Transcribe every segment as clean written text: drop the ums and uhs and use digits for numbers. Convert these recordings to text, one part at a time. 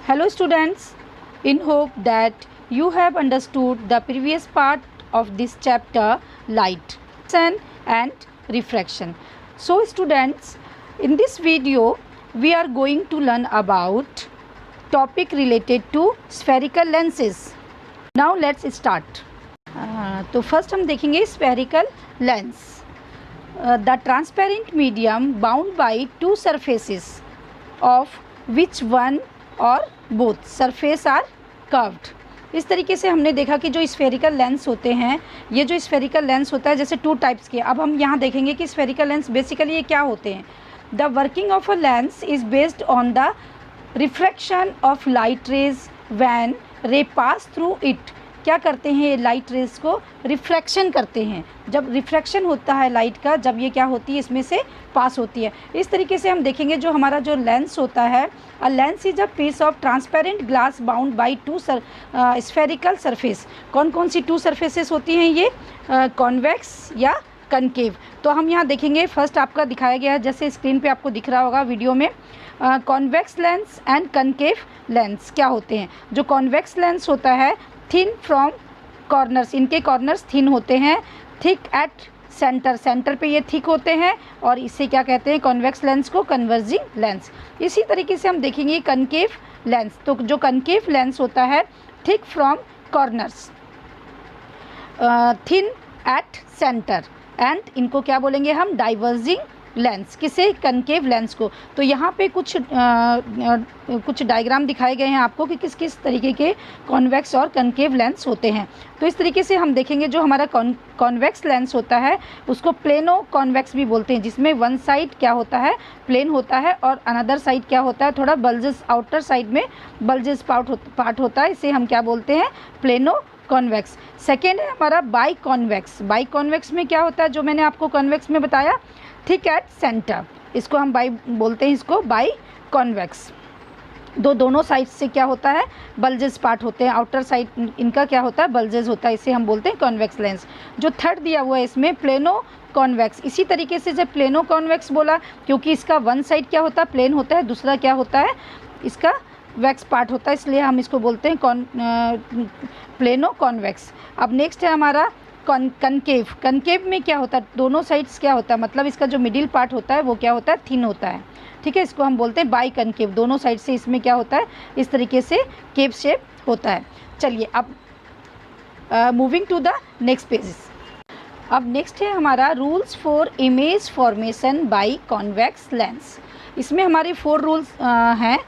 Hello students, in hope that you have understood the previous part of this chapter light and refraction. So students, in this video we are going to learn about topic related to spherical lenses. Now let's start. तो first हम देखेंगे spherical lens. The transparent medium bound by two surfaces of which one or both surface are curved. इस तरीके से हमने देखा कि जो स्फेरिकल लेंस होते हैं, ये जो स्फेरिकल लेंस होता है जैसे टू टाइप्स के. अब हम यहाँ देखेंगे कि स्फेरिकल लेंस बेसिकली ये क्या होते हैं. The working of a lens is based on the refraction of light rays when रे पास थ्रू इट. क्या करते हैं, ये लाइट रेज को रिफ्रैक्शन करते हैं. जब रिफ्रैक्शन होता है लाइट का, जब ये क्या होती है, इसमें से पास होती है. इस तरीके से हम देखेंगे जो हमारा जो लेंस होता है, a lens is a piece of transparent glass bound by two spherical surface. कौन कौन सी टू सरफेसेस होती हैं ये, कॉन्वेक्स या कनकेव. तो हम यहाँ देखेंगे, फर्स्ट आपका दिखाया गया है जैसे स्क्रीन पे आपको दिख रहा होगा वीडियो में. Convex lens and concave lens क्या होते हैं. जो कॉन्वेक्स लेंस होता है, थिन फ्रॉम कॉर्नर्स, इनके कॉर्नर्स थिन होते हैं. थिक एट सेंटर, सेंटर पे ये थिक होते हैं और इससे क्या कहते हैं, कॉन्वेक्स लेंस को कन्वर्जिंग लेंस. इसी तरीके से हम देखेंगे कनकेव लेंस. तो जो कनकेव लेंस होता है, thick from corners, thin at centre, and इनको क्या बोलेंगे हम, डाइवर्जिंग लेंस. किसे, कनकेव लेंस को. तो यहाँ पे कुछ डायग्राम दिखाए गए हैं आपको कि किस किस तरीके के कॉन्वेक्स और कनकेव लेंस होते हैं. तो इस तरीके से हम देखेंगे जो हमारा कॉन्वेक्स लेंस होता है उसको प्लेनो कॉन्वेक्स भी बोलते हैं, जिसमें वन साइड क्या होता है, प्लेन होता है, और अनदर साइड क्या होता है, थोड़ा बल्जेस, आउटर साइड में बल्जेस पार्ट होता है. इसे हम क्या बोलते हैं, प्लेनो कॉन्वेक्स. सेकेंड है हमारा बाई कॉन्वेक्स. बाई कॉन्वेक्स में क्या होता है, जो मैंने आपको कॉन्वेक्स में बताया, थिक एट सेंटर, इसको हम बाई बोलते हैं, इसको बाई कॉन्वेक्स. दोनों साइड से क्या होता है, बल्जेस पार्ट होते हैं, आउटर साइड इनका क्या होता है, बल्जेस होता है, इसे हम बोलते हैं कॉन्वेक्स लेंस. जो थर्ड दिया हुआ है इसमें, प्लेनो कॉन्वेक्स. इसी तरीके से जब प्लेनो कॉन्वेक्स बोला, क्योंकि इसका वन साइड क्या होता है, प्लेन होता है, दूसरा क्या होता है, इसका वैक्स पार्ट होता है, इसलिए हम इसको बोलते हैं प्लेनो कॉन्वेक्स. अब नेक्स्ट है हमारा कनकेव. कनकेव में क्या होता है, दोनों साइड्स क्या होता है, मतलब इसका जो मिडिल पार्ट होता है वो क्या होता है, थिन होता है. ठीक है, इसको हम बोलते हैं बाई कनकेव. दोनों साइड से इसमें क्या होता है, इस तरीके से केव शेप होता है. चलिए अब moving to the next page. अब नेक्स्ट है हमारा rules for image formation by convex lens. इसमें हमारे 4 रूल्स हैं.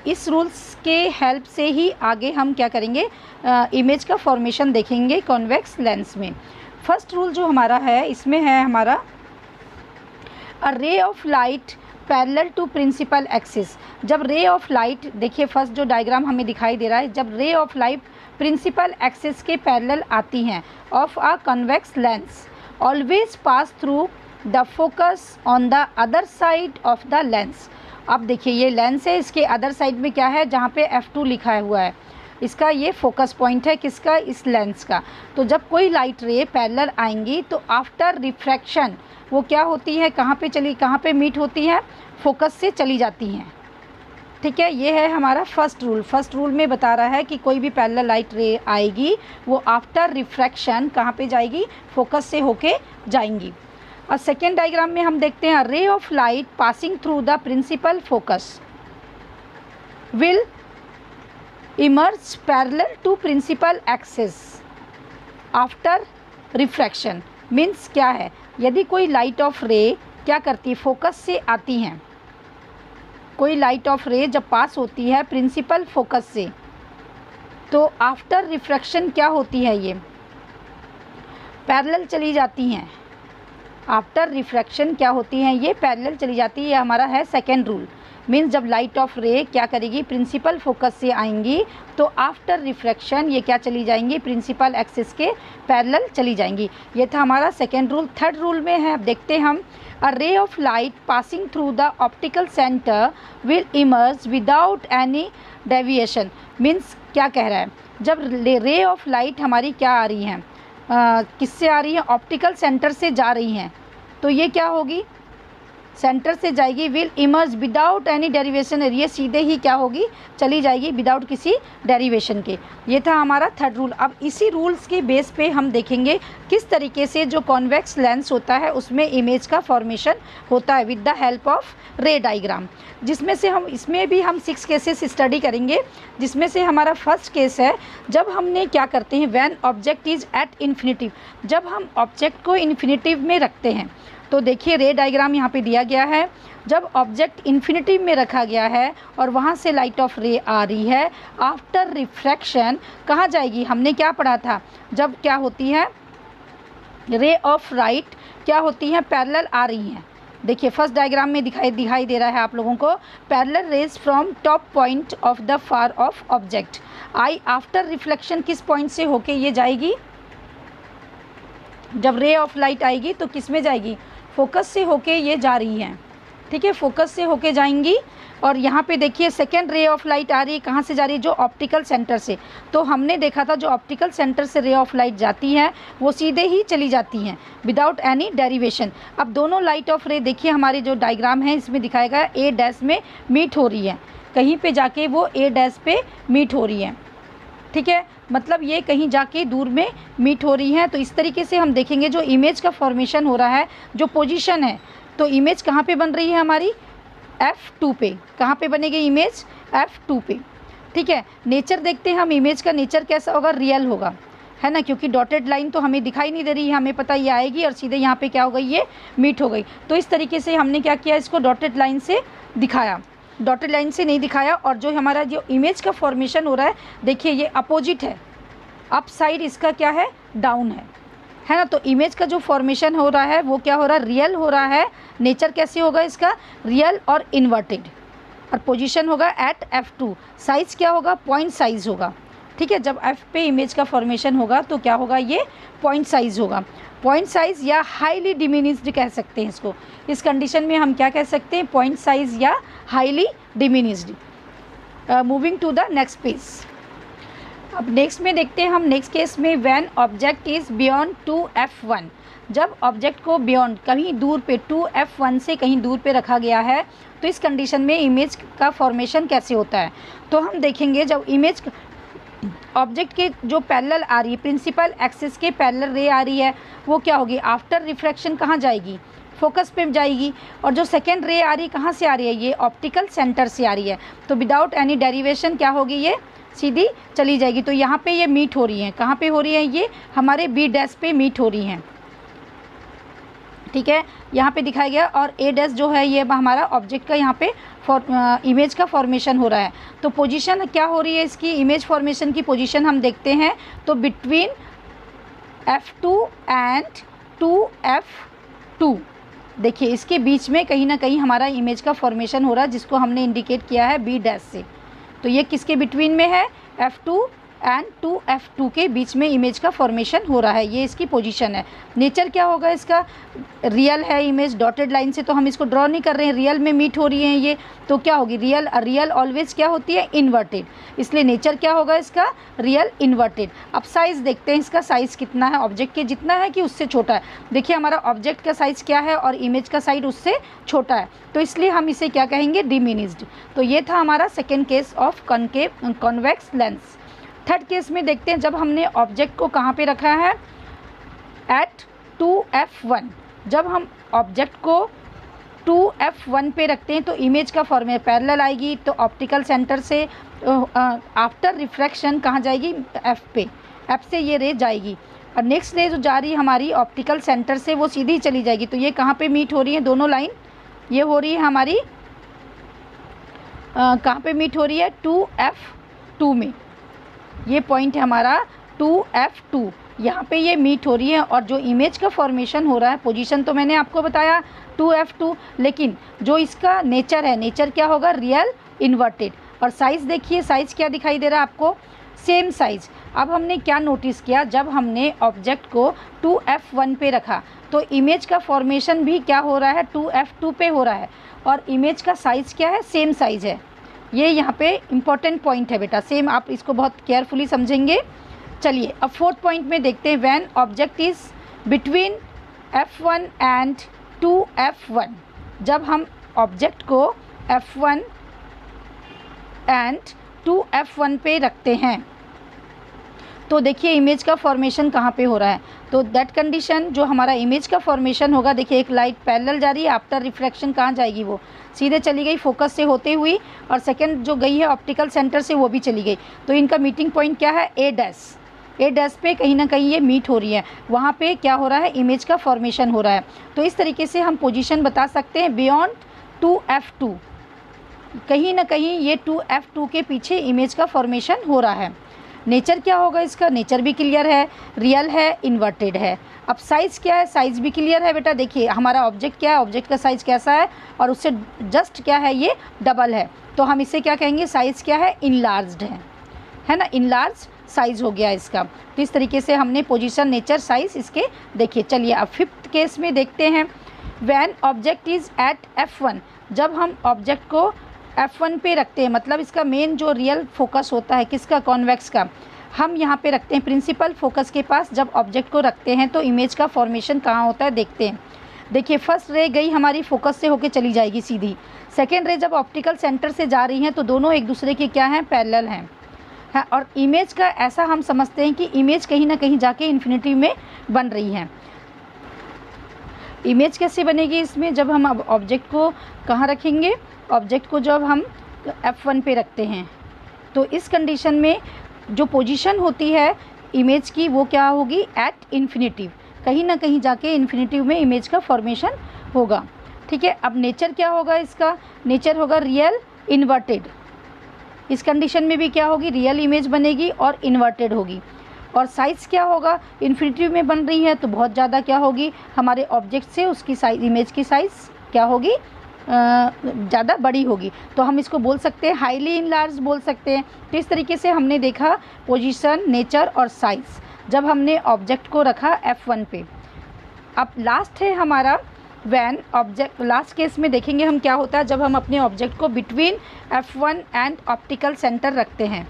इस रूल्स के हेल्प से ही आगे हम क्या करेंगे, इमेज का फॉर्मेशन देखेंगे कॉन्वेक्स लेंस में. फर्स्ट रूल जो हमारा है, इसमें है हमारा, a ray of light parallel to principal axis. जब रे ऑफ लाइट, देखिए फर्स्ट जो डायग्राम हमें दिखाई दे रहा है, जब ray of light principal axis के पैरेलल आती हैं of a convex lens, always pass through the focus on the other side of the lens. अब देखिए ये लेंस है, इसके अदर साइड में क्या है, जहाँ पे F2 लिखा हुआ है, इसका ये फोकस पॉइंट है, किसका, इस लेंस का. तो जब कोई लाइट रे पैरेलल आएंगी तो आफ्टर रिफ्रैक्शन वो क्या होती है, कहाँ पे मीट होती है, फोकस से चली जाती हैं. ठीक है, ये है हमारा फर्स्ट रूल. फर्स्ट रूल में बता रहा है कि कोई भी पैरेलल लाइट रे आएगी वो आफ्टर रिफ्रैक्शन कहाँ पे जाएगी, फोकस से होके जाएंगी. और सेकेंड डायग्राम में हम देखते हैं, ray of light passing through the principal focus will emerge parallel to principal axis after refraction. Means क्या है, यदि कोई लाइट ऑफ रे क्या करती है, फोकस से आती हैं, कोई लाइट ऑफ रे जब पास होती है प्रिंसिपल फोकस से, तो आफ्टर रिफ्रैक्शन क्या होती है, ये पैरेलल चली जाती हैं. आफ्टर रिफ्रैक्शन क्या होती हैं, ये पैरेलल चली जाती है. ये हमारा है सेकेंड रूल. मीन्स जब लाइट ऑफ रे क्या करेगी, प्रिंसिपल फोकस से आएंगी तो आफ्टर रिफ्रैक्शन ये क्या चली जाएंगी, प्रिंसिपल एक्सिस के पैरेलल चली जाएंगी. ये था हमारा सेकेंड रूल. थर्ड रूल में है, अब देखते हैं हम, a ray of light passing through the optical centre will emerge without any deviation. Means क्या कह रहा है, जब रे ऑफ लाइट हमारी क्या आ रही हैं, किससे आ रही हैं, ऑप्टिकल सेंटर से जा रही हैं, तो ये क्या होगी, सेंटर से जाएगी, will emerge without any derivation, ये सीधे ही क्या होगी, चली जाएगी विदाउट किसी डेरिवेशन के। ये था हमारा थर्ड रूल। अब इसी रूल्स के बेस पे हम देखेंगे किस तरीके से जो कॉन्वेक्स लेंस होता है उसमें इमेज का फॉर्मेशन होता है विद द हेल्प ऑफ रे डायग्राम, जिसमें से हम इसमें भी हम 6 केसेस स्टडी करेंगे। जिसमें से हमारा फर्स्ट केस है जब हमने क्या करते हैं, when object is at infinitive, जब हम ऑब्जेक्ट को इन्फिनिटिव में रखते हैं। तो देखिए रे डायग्राम यहाँ पे दिया गया है। जब ऑब्जेक्ट इन्फिनिटिव में रखा गया है और वहाँ से लाइट ऑफ रे आ रही है, आफ्टर रिफ्रैक्शन कहाँ जाएगी, हमने क्या पढ़ा था, जब क्या होती है रे ऑफ लाइट क्या होती हैं, पैरेलल आ रही हैं। देखिए फर्स्ट डायग्राम में दिखाई दे रहा है आप लोगों को, parallel raise from top point of the far of object I after reflection किस पॉइंट से होके ये जाएगी, जब रे ऑफ लाइट आएगी तो किस में जाएगी, फोकस से होके ये जा रही हैं। ठीक है, फोकस से होके जाएंगी। और यहाँ पे देखिए सेकेंड रे ऑफ लाइट आ रही है, कहाँ से जा रही है, जो ऑप्टिकल सेंटर से। तो हमने देखा था जो ऑप्टिकल सेंटर से रे ऑफ लाइट जाती हैं वो सीधे ही चली जाती हैं विदाउट एनी डेरिवेशन। अब दोनों लाइट ऑफ रे देखिए हमारे जो डायग्राम है इसमें दिखाया गया ए डैश में मीट हो रही है, कहीं पे जाके वो ए डैश पे मीट हो रही है। ठीक है, मतलब ये कहीं जाके दूर में मीट हो रही हैं। तो इस तरीके से हम देखेंगे जो इमेज का फॉर्मेशन हो रहा है, जो पोजीशन है, तो इमेज कहाँ पे बन रही है हमारी F2 पे। कहाँ पे बनेगी इमेज, F2 पे। ठीक है, नेचर देखते हैं हम, इमेज का नेचर कैसा होगा, रियल होगा, है ना, क्योंकि डॉटेड लाइन तो हमें दिखाई नहीं दे रही है, हमें पता ये आएगी और सीधे यहाँ पे क्या हो गई, ये मीट हो गई। तो इस तरीके से हमने क्या किया, इसको डॉटेड लाइन से दिखाया, डॉटेड लाइन से नहीं दिखाया। और जो हमारा जो इमेज का फॉर्मेशन हो रहा है, देखिए ये अपोजिट है, अप साइड इसका क्या है, डाउन है ना। तो इमेज का जो फॉर्मेशन हो रहा है वो क्या हो रहा है, रियल हो रहा है। नेचर कैसे होगा इसका, रियल और इन्वर्टेड। और पोजीशन होगा एट F2। साइज़ क्या होगा, पॉइंट साइज़ होगा। ठीक है, जब F पे इमेज का फॉर्मेशन होगा तो क्या होगा, ये पॉइंट साइज़ होगा। पॉइंट साइज़ या हाईली डिमिनिश्ड कह सकते हैं इसको। इस कंडीशन में हम क्या कह सकते हैं, पॉइंट साइज़ या highly diminished. Moving to the next page. अब नेक्स्ट में देखते हैं हम, नेक्स्ट केस में when object is beyond 2F1, जब ऑब्जेक्ट को बियॉन्ड कहीं दूर पे 2F1 से कहीं दूर पे रखा गया है, तो इस कंडीशन में इमेज का फॉर्मेशन कैसे होता है। तो हम देखेंगे जब इमेज ऑब्जेक्ट के जो पैरेलल आ रही है, प्रिंसिपल एक्सिस के पैरेलल रे आ रही है, वो क्या होगी, आफ्टर रिफ्रैक्शन कहाँ जाएगी, फोकस पे जाएगी। और जो सेकेंड रे आ रही है कहाँ से आ रही है, ये ऑप्टिकल सेंटर से आ रही है। तो विदाउट एनी डेरिवेशन क्या होगी, ये सीधी चली जाएगी। तो यहाँ पे ये मीट हो रही हैं, कहाँ पे हो रही है, ये हमारे बी डैश पे मीट हो रही हैं। ठीक है, यहाँ पे दिखाया गया। और ए डैश जो है ये हमारा ऑब्जेक्ट का यहाँ पे इमेज का फॉर्मेशन हो रहा है। तो पोजीशन क्या हो रही है इसकी, इमेज फॉर्मेशन की पोजीशन हम देखते हैं। तो बिटवीन F2 एंड 2F2, देखिए इसके बीच में कहीं ना कहीं हमारा इमेज का फॉर्मेशन हो रहा है, जिसको हमने इंडिकेट किया है बी डैश से। तो ये किसके बिटवीन में है, F2 एंड 2F2 के बीच में इमेज का फॉर्मेशन हो रहा है। ये इसकी पोजीशन है। नेचर क्या होगा इसका, रियल है इमेज, डॉटेड लाइन से तो हम इसको ड्रॉ नहीं कर रहे हैं, रियल में मीट हो रही हैं ये, तो क्या होगी, रियल ऑलवेज क्या होती है, इन्वर्टेड। इसलिए नेचर क्या होगा इसका, रियल इन्वर्टेड। अब साइज़ देखते हैं, इसका साइज़ कितना है, ऑब्जेक्ट के जितना है कि उससे छोटा है। देखिए हमारा ऑब्जेक्ट का साइज़ क्या है और इमेज का साइज उससे छोटा है, तो इसलिए हम इसे क्या कहेंगे, डिमिनिश्ड। तो ये था हमारा second case of convex lens. Third case में देखते हैं, जब हमने ऑब्जेक्ट को कहाँ पे रखा है, एट 2F1। जब हम ऑब्जेक्ट को 2F1 पे रखते हैं तो इमेज का फॉर्मेट पैरेलल आएगी। तो ऑप्टिकल सेंटर से आफ्टर रिफ्रैक्शन कहाँ जाएगी, F पे, F से ये रे जाएगी। और नेक्स्ट रे जो जा रही है हमारी ऑप्टिकल सेंटर से, वो सीधी चली जाएगी। तो ये कहाँ पे मीट हो रही है, दोनों लाइन ये हो रही है हमारी कहाँ पे मीट हो रही है, 2F2 में। ये पॉइंट है हमारा 2F2, यहाँ पे ये मीट हो रही है। और जो इमेज का फॉर्मेशन हो रहा है, पोजीशन तो मैंने आपको बताया 2F2, लेकिन जो इसका नेचर है, नेचर क्या होगा, रियल इन्वर्टेड। और साइज़ देखिए, साइज़ क्या दिखाई दे रहा है आपको, सेम साइज़। अब हमने क्या नोटिस किया, जब हमने ऑब्जेक्ट को 2F1 पे रखा तो इमेज का फॉर्मेशन भी क्या हो रहा है, 2F2 पे हो रहा है। और इमेज का साइज़ क्या है, सेम साइज़ है। ये यहाँ पे इम्पॉर्टेंट पॉइंट है बेटा, सेम, आप इसको बहुत केयरफुली समझेंगे। चलिए अब फोर्थ पॉइंट में देखते हैं, when object is between F1 and 2F1। जब हम ऑब्जेक्ट को F1 एंड टू F1 पे रखते हैं तो देखिए इमेज का फॉर्मेशन कहाँ पे हो रहा है। तो दैट कंडीशन जो हमारा इमेज का फॉर्मेशन होगा, देखिए एक लाइट पैरेलल जा रही है, आफ्टर रिफ्लेक्शन कहाँ जाएगी, वो सीधे चली गई फोकस से होते हुई, और सेकंड जो गई है ऑप्टिकल सेंटर से वो भी चली गई। तो इनका मीटिंग पॉइंट क्या है, ए डैश पे कहीं ना कहीं ये मीट हो रही है, वहाँ पे क्या हो रहा है, इमेज का फॉर्मेशन हो रहा है। तो इस तरीके से हम पोजीशन बता सकते हैं बियॉन्ड 2F2, कहीं ना कहीं ये 2F2 के पीछे इमेज का फॉर्मेशन हो रहा है। नेचर क्या होगा इसका, नेचर भी क्लियर है, रियल है, इन्वर्टेड है। अब साइज़ क्या है, साइज़ भी क्लियर है बेटा। देखिए हमारा ऑब्जेक्ट क्या है, ऑब्जेक्ट का साइज़ कैसा है, और उससे जस्ट क्या है, ये डबल है। तो हम इसे क्या कहेंगे, साइज़ क्या है, इनलार्ज्ड है ना, इनलार्ज साइज़ हो गया इसका। तो इस तरीके से हमने पोजीशन, नेचर, साइज़ इसके देखिए। चलिए अब 5th केस में देखते हैं। When object is eight F1, जब हम ऑब्जेक्ट को F1 पे रखते हैं, मतलब इसका मेन जो रियल फोकस होता है किसका, कॉन्वेक्स का, हम यहाँ पे रखते हैं प्रिंसिपल फोकस के पास। जब ऑब्जेक्ट को रखते हैं तो इमेज का फॉर्मेशन कहाँ होता है, देखते हैं। देखिए फर्स्ट रे गई हमारी फोकस से होके चली जाएगी सीधी। सेकेंड रे जब ऑप्टिकल सेंटर से जा रही हैं तो दोनों एक दूसरे के क्या हैं, पैरेलल हैं, है। और इमेज का ऐसा हम समझते हैं कि इमेज कहीं ना कहीं जाके इन्फिनिटी में बन रही है। इमेज कैसे बनेगी इसमें, जब हम अब ऑब्जेक्ट को कहाँ रखेंगे, ऑब्जेक्ट को जब हम F1 पे रखते हैं तो इस कंडीशन में जो पोजीशन होती है इमेज की वो क्या होगी, एट इन्फिनिटिव, कहीं ना कहीं जाके इन्फिनिटिव में इमेज का फॉर्मेशन होगा। ठीक है। अब नेचर क्या होगा इसका, नेचर होगा रियल इन्वर्टेड। इस कंडीशन में भी क्या होगी, रियल इमेज बनेगी और इन्वर्टेड होगी। और साइज़ क्या होगा, इन्फिनिटिव में बन रही है तो बहुत ज़्यादा क्या होगी, हमारे ऑब्जेक्ट से उसकी साइज, इमेज की साइज़ क्या होगी, ज़्यादा बड़ी होगी। तो हम इसको बोल सकते हैं हाईली इनलार्ज बोल सकते हैं। तो इस तरीके से हमने देखा पोजीशन, नेचर और साइज़ जब हमने ऑब्जेक्ट को रखा F1 पे। अब लास्ट है हमारा व्हेन ऑब्जेक्ट, लास्ट केस में देखेंगे हम क्या होता है जब हम अपने ऑब्जेक्ट को between F1 and optical centre रखते हैं।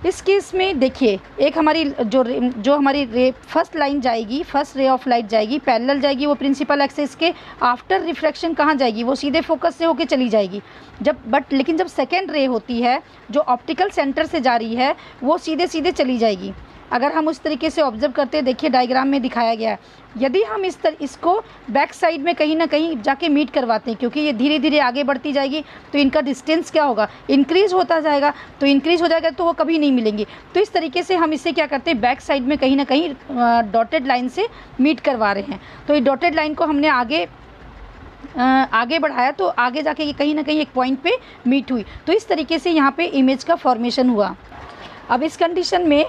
इस केस में देखिए एक हमारी जो हमारी रे फर्स्ट लाइन जाएगी, फर्स्ट रे ऑफ लाइट जाएगी, पैरेलल जाएगी, वो प्रिंसिपल एक्सिस के। आफ्टर रिफ्लेक्शन कहाँ जाएगी, वो सीधे फोकस से होके चली जाएगी। लेकिन जब सेकेंड रे होती है जो ऑप्टिकल सेंटर से जा रही है वो सीधे सीधे चली जाएगी। अगर हम उस तरीके से ऑब्जर्व करते हैं, देखिए डायग्राम में दिखाया गया है, यदि हम इसको बैक साइड में कहीं ना कहीं जाके मीट करवाते हैं, क्योंकि ये धीरे धीरे आगे बढ़ती जाएगी तो इनका डिस्टेंस क्या होगा, इंक्रीज़ होता जाएगा। तो इंक्रीज़ हो जाएगा तो वो कभी नहीं मिलेंगी। तो इस तरीके से हम इसे क्या करते हैं, बैक साइड में कहीं ना कहीं डॉटेड लाइन से मीट करवा रहे हैं। तो ये डॉटेड लाइन को हमने आगे बढ़ाया तो आगे जाके ये कहीं ना कहीं एक पॉइंट पे मीट हुई। तो इस तरीके से यहाँ पे इमेज का फॉर्मेशन हुआ। अब इस कंडीशन में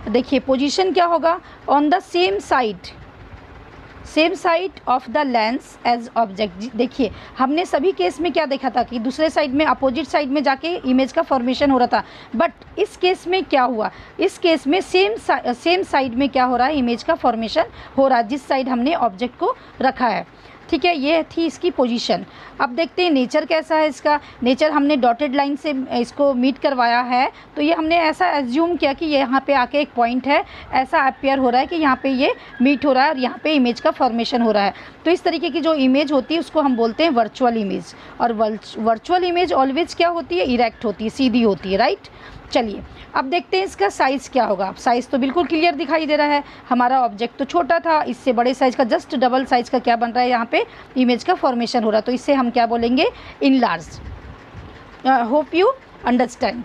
देखिए पोजीशन क्या होगा, on the same side of the lens as object. देखिए हमने सभी केस में क्या देखा था कि दूसरे साइड में, अपोजिट साइड में जाके इमेज का फॉर्मेशन हो रहा था। बट इस केस में क्या हुआ, इस केस में सेम साइड में क्या हो रहा है, इमेज का फॉर्मेशन हो रहा है जिस साइड हमने ऑब्जेक्ट को रखा है। ठीक है, ये थी इसकी पोजीशन। अब देखते हैं नेचर कैसा है इसका। नेचर हमने डॉटेड लाइन से इसको मीट करवाया है तो ये हमने ऐसा एज्यूम किया कि ये यहाँ पे आके एक पॉइंट है, ऐसा अपियर हो रहा है कि यहाँ पे ये मीट हो रहा है और यहाँ पे इमेज का फॉर्मेशन हो रहा है। तो इस तरीके की जो इमेज होती है उसको हम बोलते हैं वर्चुअल इमेज। और वर्चुअल इमेज ऑलवेज क्या होती है, इरेक्ट होती है, सीधी होती है, राइट। चलिए अब देखते हैं इसका साइज़ क्या होगा। साइज़ तो बिल्कुल क्लियर दिखाई दे रहा है, हमारा ऑब्जेक्ट तो छोटा था, इससे बड़े साइज़ का जस्ट डबल साइज़ का क्या बन रहा है, यहाँ पे इमेज का फॉर्मेशन हो रहा है। तो इससे हम क्या बोलेंगे, इनलार्ज। Hope you understand.